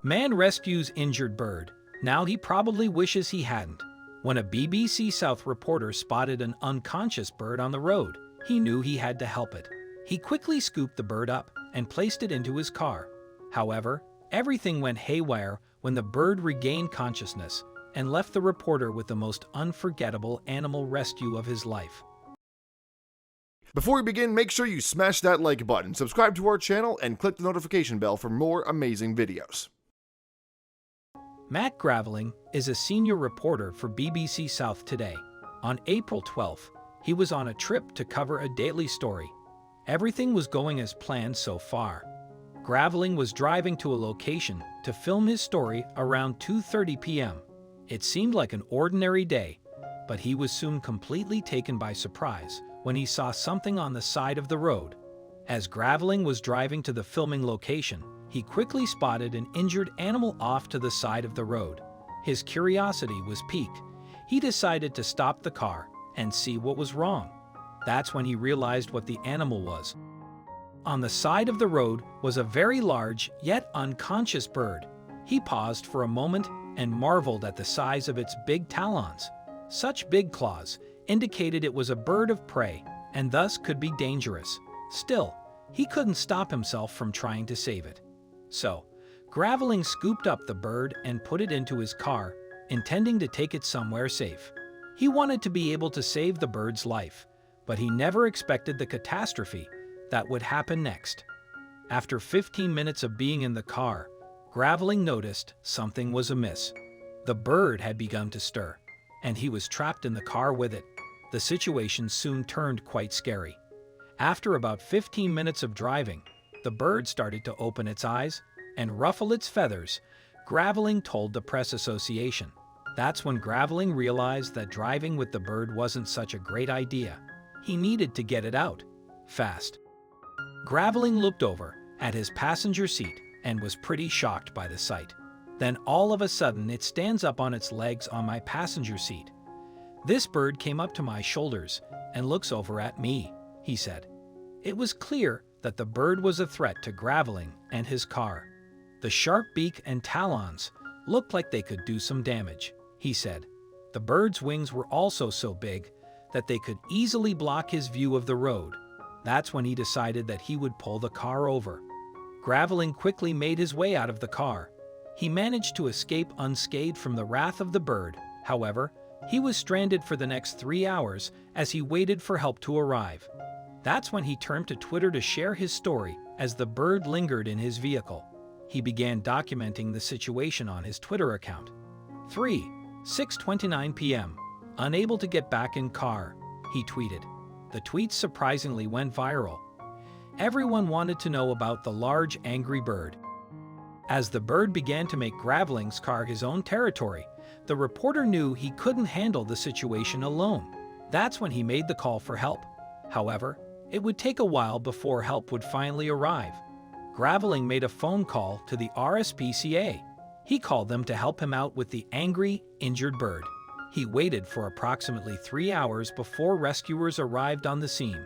Man rescues injured bird. Now he probably wishes he hadn't. When a BBC South reporter spotted an unconscious bird on the road, he knew he had to help it. He quickly scooped the bird up and placed it into his car. However, everything went haywire when the bird regained consciousness and left the reporter with the most unforgettable animal rescue of his life. Before we begin, make sure you smash that like button, subscribe to our channel, and click the notification bell for more amazing videos. Matt Graveling is a senior reporter for BBC South Today. On April 12th, he was on a trip to cover a daily story. Everything was going as planned so far. Graveling was driving to a location to film his story around 2:30 p.m. It seemed like an ordinary day, but he was soon completely taken by surprise when he saw something on the side of the road. As Graveling was driving to the filming location, he quickly spotted an injured animal off to the side of the road. His curiosity was piqued. He decided to stop the car and see what was wrong. That's when he realized what the animal was. On the side of the road was a very large yet unconscious bird. He paused for a moment and marveled at the size of its big talons. Such big claws indicated it was a bird of prey and thus could be dangerous. Still, he couldn't stop himself from trying to save it. So, Graveling scooped up the bird and put it into his car, intending to take it somewhere safe. He wanted to be able to save the bird's life, but he never expected the catastrophe that would happen next. After 15 minutes of being in the car, Graveling noticed something was amiss. The bird had begun to stir, and he was trapped in the car with it. The situation soon turned quite scary. After about 15 minutes of driving, the bird started to open its eyes and ruffle its feathers, Graveling told the press association. That's when Graveling realized that driving with the bird wasn't such a great idea. He needed to get it out fast. Graveling looked over at his passenger seat and was pretty shocked by the sight. Then all of a sudden it stands up on its legs on my passenger seat. This bird came up to my shoulders and looks over at me, he said. It was clear that the bird was a threat to Graveling and his car. The sharp beak and talons looked like they could do some damage, he said. The bird's wings were also so big that they could easily block his view of the road. That's when he decided that he would pull the car over. Graveling quickly made his way out of the car. He managed to escape unscathed from the wrath of the bird. However, he was stranded for the next 3 hours as he waited for help to arrive. That's when he turned to Twitter to share his story as the bird lingered in his vehicle. He began documenting the situation on his Twitter account. 6:29 p.m. Unable to get back in car, he tweeted. The tweet surprisingly went viral. Everyone wanted to know about the large angry bird. As the bird began to make Graveling's car his own territory, the reporter knew he couldn't handle the situation alone. That's when he made the call for help. However, it would take a while before help would finally arrive. Graveling made a phone call to the RSPCA. He called them to help him out with the angry, injured bird. He waited for approximately 3 hours before rescuers arrived on the scene.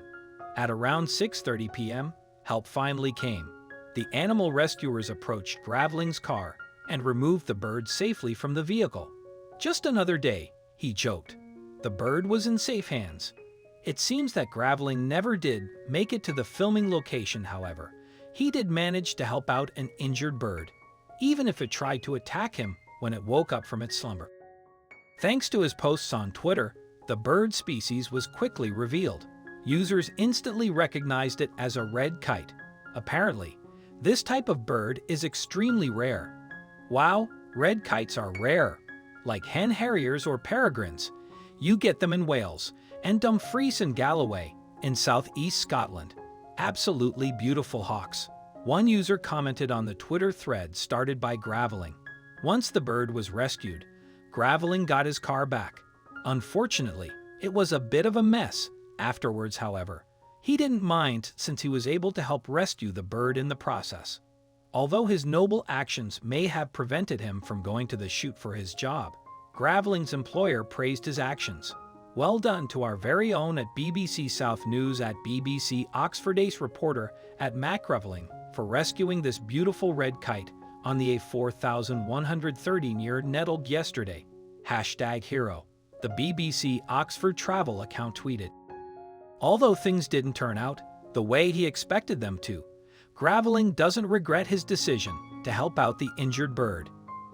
At around 6:30 p.m., help finally came. The animal rescuers approached Graveling's car and removed the bird safely from the vehicle. Just another day, he joked. The bird was in safe hands. It seems that Graveling never did make it to the filming location, however. He did manage to help out an injured bird, even if it tried to attack him when it woke up from its slumber. Thanks to his posts on Twitter, the bird species was quickly revealed. Users instantly recognized it as a red kite. Apparently, this type of bird is extremely rare. Wow, red kites are rare. Like hen harriers or peregrines, you get them in Wales and Dumfries and Galloway in southeast Scotland. Absolutely beautiful hawks. One user commented on the Twitter thread started by Graveling. Once the bird was rescued, Graveling got his car back. Unfortunately, it was a bit of a mess. Afterwards, however, he didn't mind since he was able to help rescue the bird in the process. Although his noble actions may have prevented him from going to the shoot for his job, Graveling's employer praised his actions. Well done to our very own at BBC South News at BBC Oxford Ace reporter at Matt Graveling for rescuing this beautiful red kite on the A4130 near Nettled yesterday. #hero. The BBC Oxford travel account tweeted. Although things didn't turn out the way he expected them to, Graveling doesn't regret his decision to help out the injured bird.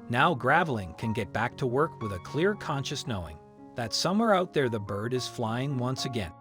Now Graveling can get back to work with a clear conscious knowing that somewhere out there the bird is flying once again.